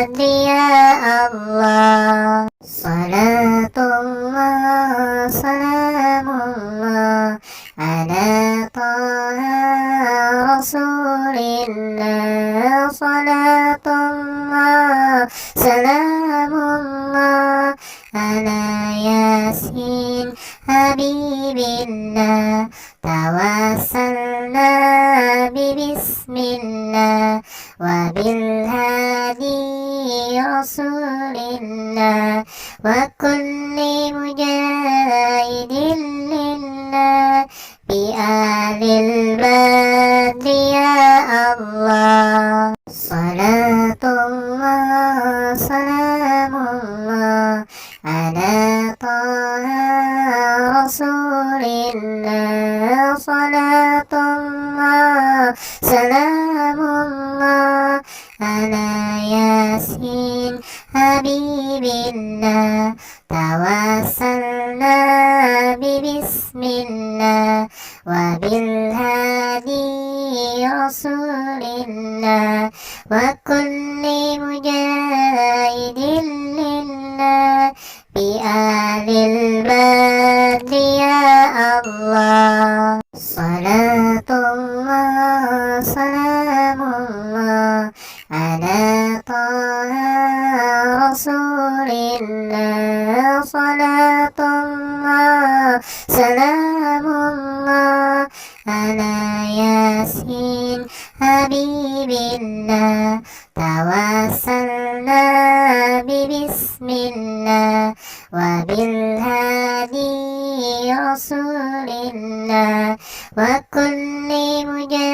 البدر يا الله. صلاة الله سلام الله على طه رسول الله. صلاة الله سلام الله على ياسين حبيب الله. توسلنا ببسم الله وبالهادي رسول الله وكل مجاهد لله بآل البدر يا الله. صلاة الله سلام الله على طه رسول الله. صلاة الله سلام الله على ياسين حبيب الله. توسلنا ببسم الله وبالهادي رسول الله وكل مجاهد لله بآل البدر يا الله. صلاة الله سلام الله على طه رسول الله. صلاة الله سلام الله على ياسين حبيب الله. توسلنا ببسم الله وبالهادي رسول الله وكل مجاهد